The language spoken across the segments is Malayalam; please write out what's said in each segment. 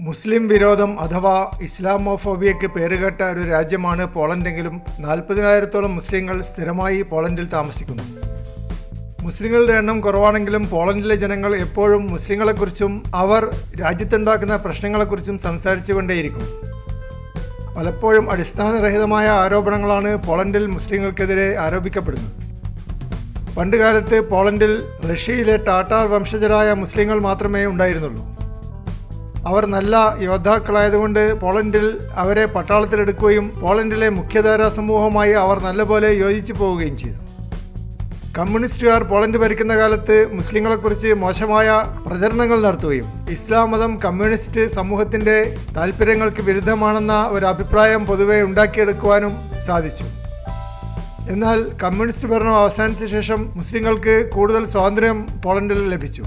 മുസ്ലിം വിരോധം അഥവാ ഇസ്ലാമോഫോബിയയ്ക്ക് പേരുകേട്ട ഒരു രാജ്യമാണ് പോളണ്ടെങ്കിലും 40,000-ഓളം മുസ്ലിങ്ങൾ സ്ഥിരമായി പോളണ്ടിൽ താമസിക്കുന്നു. മുസ്ലിങ്ങളുടെ എണ്ണം കുറവാണെങ്കിലും പോളണ്ടിലെ ജനങ്ങൾ എപ്പോഴും മുസ്ലിങ്ങളെക്കുറിച്ചും അവർ രാജ്യത്തുണ്ടാക്കുന്ന പ്രശ്നങ്ങളെക്കുറിച്ചും സംസാരിച്ചുകൊണ്ടേയിരിക്കും. പലപ്പോഴും അടിസ്ഥാനരഹിതമായ ആരോപണങ്ങളാണ് പോളണ്ടിൽ മുസ്ലിങ്ങൾക്കെതിരെ ആരോപിക്കപ്പെടുന്നത്. പണ്ടുകാലത്ത് പോളണ്ടിൽ റഷ്യയിലെ ടാറ്റാർ വംശജരായ മുസ്ലിങ്ങൾ മാത്രമേ ഉണ്ടായിരുന്നുള്ളൂ. അവർ നല്ല യോദ്ധാക്കളായതുകൊണ്ട് പോളണ്ടിൽ അവരെ പട്ടാളത്തിലെടുക്കുകയും പോളണ്ടിലെ മുഖ്യധാരാ സമൂഹമായി അവർ നല്ലപോലെ യോജിച്ചു പോവുകയും ചെയ്തു. കമ്മ്യൂണിസ്റ്റുകാർ പോളണ്ട് ഭരിക്കുന്ന കാലത്ത് മുസ്ലിങ്ങളെക്കുറിച്ച് മോശമായ പ്രചരണങ്ങൾ നടത്തുകയും ഇസ്ലാം മതം കമ്മ്യൂണിസ്റ്റ് സമൂഹത്തിൻ്റെ താല്പര്യങ്ങൾക്ക് വിരുദ്ധമാണെന്ന ഒരു അഭിപ്രായം പൊതുവെ ഉണ്ടാക്കിയെടുക്കുവാനും സാധിച്ചു. എന്നാൽ കമ്മ്യൂണിസ്റ്റ് ഭരണം അവസാനിച്ച ശേഷം മുസ്ലിങ്ങൾക്ക് കൂടുതൽ സ്വാതന്ത്ര്യം പോളണ്ടിൽ ലഭിച്ചു.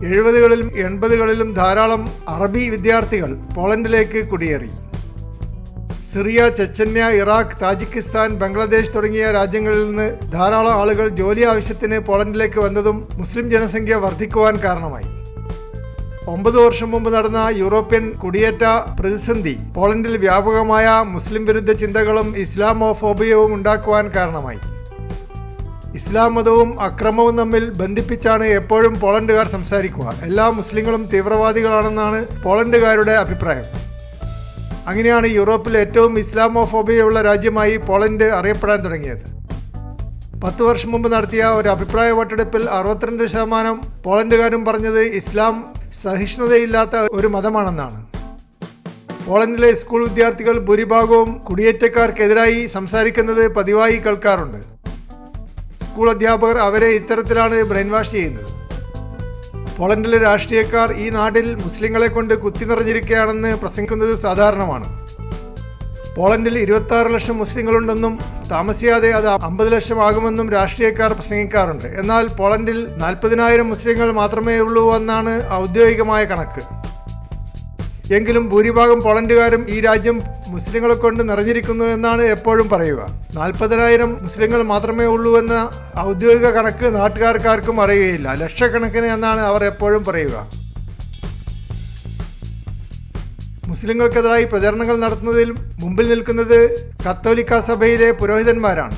70കളിലും 80കളിലും ധാരാളം അറബി വിദ്യാർത്ഥികൾ പോളണ്ടിലേക്ക് കുടിയേറി. സിറിയ, ചെച്ചന്യ, ഇറാഖ്, താജിക്കിസ്ഥാൻ, ബംഗ്ലാദേശ് തുടങ്ങിയ രാജ്യങ്ങളിൽ നിന്ന് ധാരാളം ആളുകൾ ജോലി ആവശ്യത്തിന് പോളണ്ടിലേക്ക് വന്നതും മുസ്ലിം ജനസംഖ്യ വർദ്ധിക്കുവാൻ കാരണമായി. 9 വർഷം മുമ്പ് നടന്ന യൂറോപ്യൻ കുടിയേറ്റ പ്രതിസന്ധി പോളണ്ടിൽ വ്യാപകമായ മുസ്ലിം വിരുദ്ധ ചിന്തകളും ഇസ്ലാമോഫോബിയവും ഉണ്ടാക്കുവാൻ കാരണമായി. ഇസ്ലാം മതവും അക്രമവും തമ്മിൽ ബന്ധിപ്പിച്ചാണ് എപ്പോഴും പോളണ്ടുകാർ സംസാരിക്കുക. എല്ലാ മുസ്ലിങ്ങളും തീവ്രവാദികളാണെന്നാണ് പോളണ്ടുകാരുടെ അഭിപ്രായം. അങ്ങനെയാണ് യൂറോപ്പിൽ ഏറ്റവും ഇസ്ലാമോഫോബിയയുള്ള രാജ്യമായി പോളണ്ട് അറിയപ്പെടാൻ തുടങ്ങിയത്. 10 വർഷം മുമ്പ് നടത്തിയ ഒരു അഭിപ്രായ വോട്ടെടുപ്പിൽ 62% പോളണ്ടുകാരും പറഞ്ഞത് ഇസ്ലാം സഹിഷ്ണുതയില്ലാത്ത ഒരു മതമാണെന്നാണ്. പോളണ്ടിലെ സ്കൂൾ വിദ്യാർത്ഥികൾ ഭൂരിഭാഗവും കുടിയേറ്റക്കാർക്കെതിരായി സംസാരിക്കുന്നത് പതിവായി കേൾക്കാറുണ്ട്. സ്കൂൾ അധ്യാപകർ അവരെ ഇത്തരത്തിലാണ് ബ്രെയിൻ വാഷ് ചെയ്യുന്നത്. പോളണ്ടിലെ രാഷ്ട്രീയക്കാർ ഈ നാട്ടിൽ മുസ്ലിങ്ങളെ കൊണ്ട് കുത്തി നിറഞ്ഞിരിക്കുകയാണെന്ന് പ്രസംഗിക്കുന്നത് സാധാരണമാണ്. പോളണ്ടിൽ 26 ലക്ഷം മുസ്ലിങ്ങളുണ്ടെന്നും താമസിയാതെ അത് 50 ലക്ഷം ആകുമെന്നും രാഷ്ട്രീയക്കാർ പ്രസംഗിക്കാറുണ്ട്. എന്നാൽ പോളണ്ടിൽ 40,000 മുസ്ലിങ്ങൾ മാത്രമേ ഉള്ളൂ എന്നാണ് ഔദ്യോഗികമായ കണക്ക്. എങ്കിലും ഭൂരിഭാഗം പോളണ്ടുകാരും ഈ രാജ്യം മുസ്ലിങ്ങളെ കൊണ്ട് നിറഞ്ഞിരിക്കുന്നു എന്നാണ് എപ്പോഴും പറയുക. 40,000 മുസ്ലിങ്ങൾ മാത്രമേ ഉള്ളൂ എന്ന ഔദ്യോഗിക കണക്ക് നാട്ടുകാർക്കാർക്കും അറിയുകയില്ല. ലക്ഷക്കണക്കിന് എന്നാണ് അവർ എപ്പോഴും പറയുക. മുസ്ലിങ്ങൾക്കെതിരായി പ്രചരണങ്ങൾ നടത്തുന്നതിൽ മുമ്പിൽ നിൽക്കുന്നത് കത്തോലിക്ക സഭയിലെ പുരോഹിതന്മാരാണ്.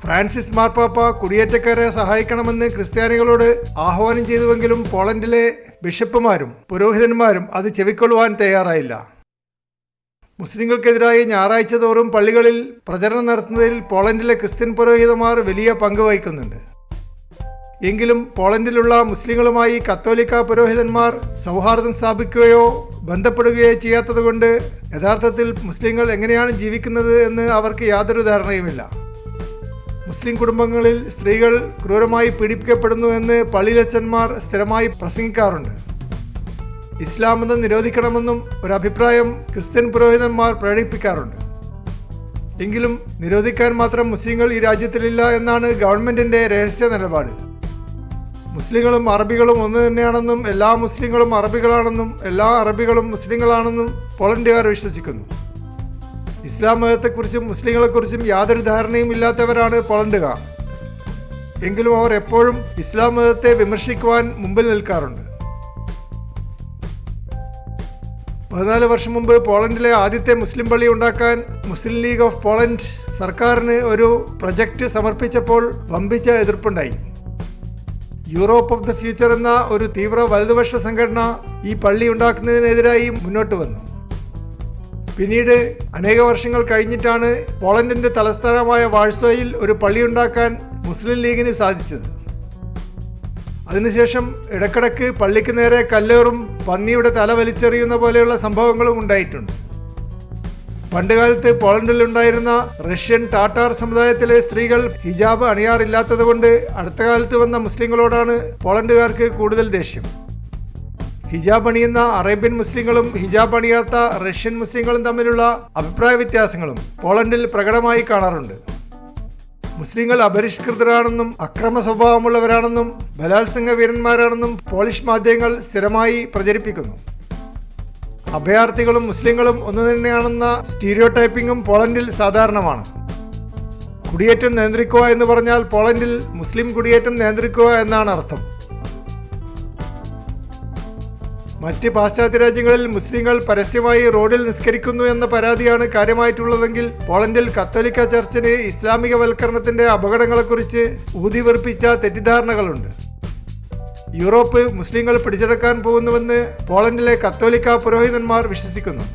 ഫ്രാൻസിസ് മാർപ്പാപ്പ കുടിയേറ്റക്കാരെ സഹായിക്കണമെന്ന് ക്രിസ്ത്യാനികളോട് ആഹ്വാനം ചെയ്തുവെങ്കിലും പോളണ്ടിലെ ബിഷപ്പുമാരും പുരോഹിതന്മാരും അത് ചെവിക്കൊള്ളുവാൻ തയ്യാറായില്ല. മുസ്ലിങ്ങൾക്കെതിരായി ഞായറാഴ്ച തോറും പള്ളികളിൽ പ്രചരണം നടത്തുന്നതിൽ പോളണ്ടിലെ ക്രിസ്ത്യൻ പുരോഹിതന്മാർ വലിയ പങ്ക് വഹിക്കുന്നുണ്ട്. എങ്കിലും പോളണ്ടിലുള്ള മുസ്ലിങ്ങളുമായി കത്തോലിക്ക പുരോഹിതന്മാർ സൗഹാർദ്ദം സ്ഥാപിക്കുകയോ ബന്ധപ്പെടുകയോ ചെയ്യാത്തതുകൊണ്ട് യഥാർത്ഥത്തിൽ മുസ്ലിങ്ങൾ എങ്ങനെയാണ് ജീവിക്കുന്നത് എന്ന് അവർക്ക് യാതൊരു ധാരണയുമില്ല. മുസ്ലിം കുടുംബങ്ങളിൽ സ്ത്രീകൾ ക്രൂരമായി പീഡിപ്പിക്കപ്പെടുന്നു എന്ന് പള്ളിയിലച്ചന്മാർ സ്ഥിരമായി പ്രസംഗിക്കാറുണ്ട്. ഇസ്ലാം മതം നിരോധിക്കണമെന്നും ഒരഭിപ്രായം ക്രിസ്ത്യൻ പുരോഹിതന്മാർ പ്രകടിപ്പിക്കാറുണ്ട്. എങ്കിലും നിരോധിക്കാൻ മാത്രം മുസ്ലിങ്ങൾ ഈ രാജ്യത്തിലില്ല എന്നാണ് ഗവൺമെൻറ്റിൻ്റെ രഹസ്യ നിലപാട്. മുസ്ലിങ്ങളും അറബികളും ഒന്ന് തന്നെയാണെന്നും എല്ലാ മുസ്ലിങ്ങളും അറബികളാണെന്നും എല്ലാ അറബികളും മുസ്ലിങ്ങളാണെന്നും പോളണ്ടുകാർ വിശ്വസിക്കുന്നു. ഇസ്ലാം മതത്തെക്കുറിച്ചും മുസ്ലിങ്ങളെക്കുറിച്ചും യാതൊരു ധാരണയും ഇല്ലാത്തവരാണ് പോളണ്ടുകാർ. എങ്കിലും അവർ എപ്പോഴും ഇസ്ലാം മതത്തെ വിമർശിക്കുവാൻ മുമ്പിൽ നിൽക്കാറുണ്ട്. 14 വർഷം മുമ്പ് പോളണ്ടിലെ ആദ്യത്തെ മുസ്ലിം പള്ളി ഉണ്ടാക്കാൻ മുസ്ലിം ലീഗ് ഓഫ് പോളണ്ട് സർക്കാരിന് ഒരു പ്രൊജക്റ്റ് സമർപ്പിച്ചപ്പോൾ വമ്പിച്ച എതിർപ്പുണ്ടായി. യൂറോപ്പ് ഓഫ് ദ ഫ്യൂച്ചർ എന്ന ഒരു തീവ്ര വലതുപക്ഷ സംഘടന ഈ പള്ളി ഉണ്ടാക്കുന്നതിനെതിരായി മുന്നോട്ട് വന്നു. പിന്നീട് അനേക വർഷങ്ങൾ കഴിഞ്ഞിട്ടാണ് പോളണ്ടിൻ്റെ തലസ്ഥാനമായ വാഴ്സോയിൽ ഒരു പള്ളി ഉണ്ടാക്കാൻ മുസ്ലിം ലീഗിന് സാധിച്ചത്. അതിനുശേഷം ഇടക്കിടക്ക് പള്ളിക്ക് നേരെ കല്ലേറും പന്നിയുടെ തല വലിച്ചെറിയുന്ന പോലെയുള്ള സംഭവങ്ങളും ഉണ്ടായിട്ടുണ്ട്. പണ്ടുകാലത്ത് പോളണ്ടിലുണ്ടായിരുന്ന റഷ്യൻ ടാറ്റാർ സമുദായത്തിലെ സ്ത്രീകൾ ഹിജാബ് അണിയാറില്ലാത്തതുകൊണ്ട് അടുത്ത കാലത്ത് വന്ന മുസ്ലിങ്ങളോടാണ് പോളണ്ടുകാർക്ക് കൂടുതൽ ദേഷ്യം. ഹിജാബ് അണിയുന്ന അറേബ്യൻ മുസ്ലിങ്ങളും ഹിജാബ് അണിയാത്ത റഷ്യൻ മുസ്ലിങ്ങളും തമ്മിലുള്ള അഭിപ്രായ വ്യത്യാസങ്ങളും പോളണ്ടിൽ പ്രകടമായി കാണാറുണ്ട്. മുസ്ലിങ്ങൾ അപരിഷ്കൃതരാണെന്നും അക്രമ സ്വഭാവമുള്ളവരാണെന്നും ബലാത്സംഗ വീരന്മാരാണെന്നും പോളിഷ് മാധ്യമങ്ങൾ സ്ഥിരമായി പ്രചരിപ്പിക്കുന്നു. അഭയാർത്ഥികളും മുസ്ലിങ്ങളും ഒന്നു തന്നെയാണെന്ന സ്റ്റീരിയോടൈപ്പിംഗും പോളണ്ടിൽ സാധാരണമാണ്. കുടിയേറ്റം നിയന്ത്രിക്കുക എന്ന് പറഞ്ഞാൽ പോളണ്ടിൽ മുസ്ലിം കുടിയേറ്റം നിയന്ത്രിക്കുക എന്നാണ് അർത്ഥം. മറ്റ് പാശ്ചാത്യ രാജ്യങ്ങളിൽ മുസ്ലിങ്ങൾ പരസ്യമായി റോഡിൽ നിസ്കരിക്കുന്നു എന്ന പരാതിയാണ് കാര്യമായിട്ടുള്ളതെങ്കിൽ പോളണ്ടിൽ കത്തോലിക്ക ചർച്ചിന് ഇസ്ലാമികവൽക്കരണത്തിന്റെ അപകടങ്ങളെക്കുറിച്ച് ഊതിവെറുപ്പിച്ച തെറ്റിദ്ധാരണകളുണ്ട്. യൂറോപ്പ് മുസ്ലിങ്ങൾ പിടിച്ചെടുക്കാൻ പോകുന്നുവെന്ന് പോളണ്ടിലെ കത്തോലിക്ക പുരോഹിതന്മാർ വിശ്വസിക്കുന്നു.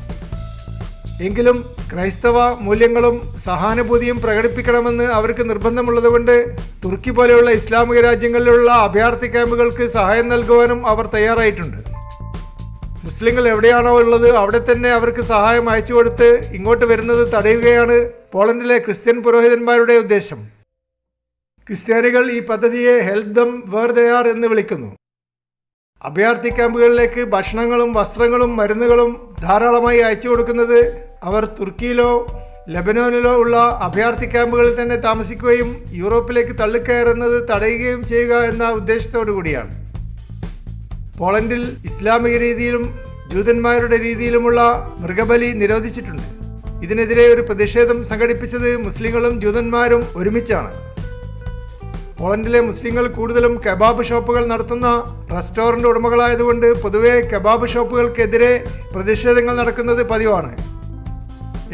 എങ്കിലും ക്രൈസ്തവ മൂല്യങ്ങളും സഹാനുഭൂതിയും പ്രകടിപ്പിക്കണമെന്ന് അവർക്ക് നിർബന്ധമുള്ളതുകൊണ്ട് തുർക്കി പോലെയുള്ള ഇസ്ലാമിക രാജ്യങ്ങളിലുള്ള അഭയാർത്ഥി ക്യാമ്പുകൾക്ക് സഹായം നൽകുവാനും അവർ തയ്യാറായിട്ടുണ്ട്. മുസ്ലിങ്ങൾ എവിടെയാണോ ഉള്ളത് അവിടെ തന്നെ അവർക്ക് സഹായം അയച്ചു കൊടുത്ത് ഇങ്ങോട്ട് വരുന്നത് തടയുകയാണ് പോളണ്ടിലെ ക്രിസ്ത്യൻ പുരോഹിതന്മാരുടെ ഉദ്ദേശം. ക്രിസ്ത്യാനികൾ ഈ പദ്ധതിയെ help them where they are എന്ന് വിളിക്കുന്നു. അഭയാർത്ഥി ക്യാമ്പുകളിലേക്ക് ഭക്ഷണങ്ങളും വസ്ത്രങ്ങളും മരുന്നുകളും ധാരാളമായി അയച്ചു കൊടുക്കുന്നത് അവർ തുർക്കിയിലോ ലെബനോനിലോ ഉള്ള അഭയാർത്ഥി ക്യാമ്പുകളിൽ തന്നെ താമസിക്കുകയും യൂറോപ്പിലേക്ക് തള്ളിക്കയറുന്നത് തടയുകയും ചെയ്യുക എന്ന ഉദ്ദേശത്തോടു കൂടിയാണ്. പോളണ്ടിൽ ഇസ്ലാമിക രീതിയിലും ജൂതന്മാരുടെ രീതിയിലുമുള്ള മൃഗബലി നിരോധിച്ചിട്ടുണ്ട്. ഇതിനെതിരെ ഒരു പ്രതിഷേധം സംഘടിപ്പിച്ചത് മുസ്ലിങ്ങളും ജൂതന്മാരും ഒരുമിച്ചാണ്. പോളണ്ടിലെ മുസ്ലിങ്ങൾ കൂടുതലും കബാബ് ഷോപ്പുകൾ നടത്തുന്ന റെസ്റ്റോറൻറ്റ് ഉടമകളായതുകൊണ്ട് പൊതുവെ കബാബ് ഷോപ്പുകൾക്കെതിരെ പ്രതിഷേധങ്ങൾ നടക്കുന്നത് പതിവാണ്.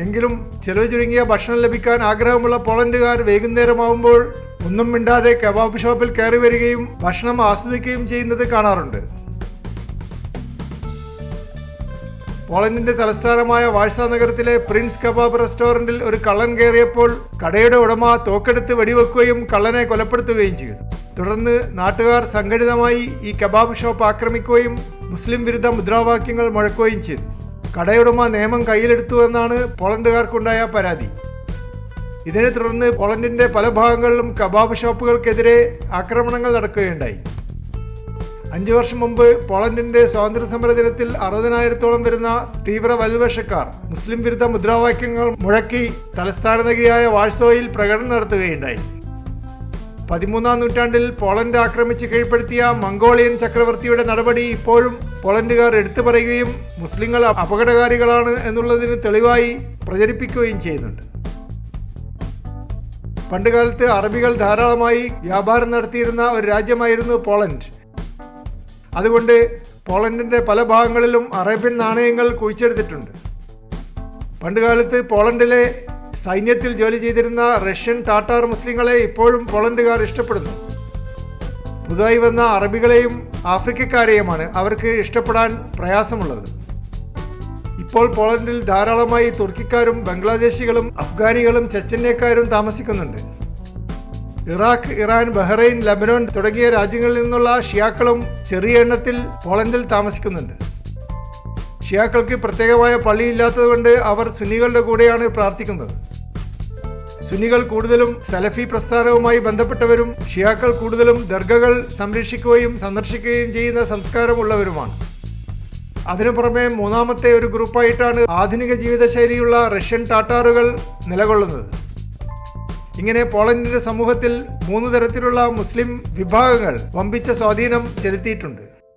എങ്കിലും ചെലവ് ചുരുങ്ങിയ ഭക്ഷണം ലഭിക്കാൻ ആഗ്രഹമുള്ള പോളണ്ടുകാർ വൈകുന്നേരമാവുമ്പോൾ ഒന്നും മിണ്ടാതെ കബാബ് ഷോപ്പിൽ കയറി വരികയും ഭക്ഷണം ആസ്വദിക്കുകയും ചെയ്യുന്നത് കാണാറുണ്ട്. പോളണ്ടിന്റെ തലസ്ഥാനമായ വാഴ്സ നഗരത്തിലെ പ്രിൻസ് കബാബ് റെസ്റ്റോറൻറ്റിൽ ഒരു കള്ളൻ കയറിയപ്പോൾ കടയുടെ ഉടമ തോക്കെടുത്ത് വെടിവെക്കുകയും കള്ളനെ കൊലപ്പെടുത്തുകയും ചെയ്തു. തുടർന്ന് നാട്ടുകാർ സംഘടിതമായി ഈ കബാബ് ഷോപ്പ് ആക്രമിക്കുകയും മുസ്ലിം വിരുദ്ധ മുദ്രാവാക്യങ്ങൾ മുഴക്കുകയും ചെയ്തു. കടയുടമ നിയമം കയ്യിലെടുത്തു എന്നാണ് പോളണ്ടുകാർക്കുണ്ടായ പരാതി. ഇതിനെ തുടർന്ന് പോളണ്ടിന്റെ പല ഭാഗങ്ങളിലും കബാബ് ഷോപ്പുകൾക്കെതിരെ ആക്രമണങ്ങൾ നടക്കുകയുണ്ടായി. 5 വർഷം മുമ്പ് പോളണ്ടിന്റെ സ്വാതന്ത്ര്യസമര ദിനത്തിൽ 60,000-ഓളം വരുന്ന തീവ്ര വലതുപക്ഷക്കാർ മുസ്ലിം വിരുദ്ധ മുദ്രാവാക്യങ്ങൾ മുഴക്കി തലസ്ഥാന നഗരിയായ വാഴ്സോയിൽ പ്രകടനം നടത്തുകയുണ്ടായി. 13-ാം നൂറ്റാണ്ടിൽ പോളണ്ട് ആക്രമിച്ച് കീഴ്പ്പെടുത്തിയ മംഗോളിയൻ ചക്രവർത്തിയുടെ നടപടി ഇപ്പോഴും പോളണ്ടുകാർ എടുത്തു പറയുകയും മുസ്ലിങ്ങൾ അപകടകാരികളാണ് എന്നുള്ളതിന് തെളിവായി പ്രചരിപ്പിക്കുകയും ചെയ്യുന്നുണ്ട്. പണ്ടുകാലത്ത് അറബികൾ ധാരാളമായി വ്യാപാരം നടത്തിയിരുന്ന ഒരു രാജ്യമായിരുന്നു പോളണ്ട്. അതുകൊണ്ട് പോളണ്ടിൻ്റെ പല ഭാഗങ്ങളിലും അറേബ്യൻ നാണയങ്ങൾ കുഴിച്ചെടുത്തിട്ടുണ്ട്. പണ്ടുകാലത്ത് പോളണ്ടിലെ സൈന്യത്തിൽ ജോലി ചെയ്തിരുന്ന റഷ്യൻ ടാറ്റാർ മുസ്ലിങ്ങളെ ഇപ്പോഴും പോളണ്ടുകാർ ഇഷ്ടപ്പെടുന്നു. പുതുതായി വന്ന അറബികളെയും ആഫ്രിക്കക്കാരെയുമാണ് അവർക്ക് ഇഷ്ടപ്പെടാൻ പ്രയാസമുള്ളത്. ഇപ്പോൾ പോളണ്ടിൽ ധാരാളമായി തുർക്കിക്കാരും ബംഗ്ലാദേശികളും അഫ്ഗാനികളും ചെച്ചന്യക്കാരും താമസിക്കുന്നുണ്ട്. ഇറാഖ്, ഇറാൻ, ബഹ്റൈൻ, ലെബനോൻ തുടങ്ങിയ രാജ്യങ്ങളിൽ നിന്നുള്ള ഷിയാക്കളും ചെറിയ എണ്ണത്തിൽ പോളണ്ടിൽ താമസിക്കുന്നുണ്ട്. ഷിയാക്കൾക്ക് പ്രത്യേകമായ പള്ളിയില്ലാത്തതുകൊണ്ട് അവർ സുന്നികളുടെ കൂടെയാണ് പ്രാർത്ഥിക്കുന്നത്. സുന്നികൾ കൂടുതലും സലഫി പ്രസ്ഥാനവുമായി ബന്ധപ്പെട്ടവരും ഷിയാക്കൾ കൂടുതലും ദർഗകൾ സംരക്ഷിക്കുകയും സന്ദർശിക്കുകയും ചെയ്യുന്ന സംസ്കാരമുള്ളവരുമാണ്. അതിനു പുറമെ മൂന്നാമത്തെ ഒരു ഗ്രൂപ്പായിട്ടാണ് ആധുനിക ജീവിതശൈലിയുള്ള റഷ്യൻ ടാറ്റാറുകൾ നിലകൊള്ളുന്നത്. ഇങ്ങനെ പോളണ്ടിന്റെ സമൂഹത്തിൽ 3 തരത്തിലുള്ള മുസ്ലിം വിഭാഗങ്ങൾ വമ്പിച്ച സ്വാധീനം ചെലുത്തിയിട്ടുണ്ട്.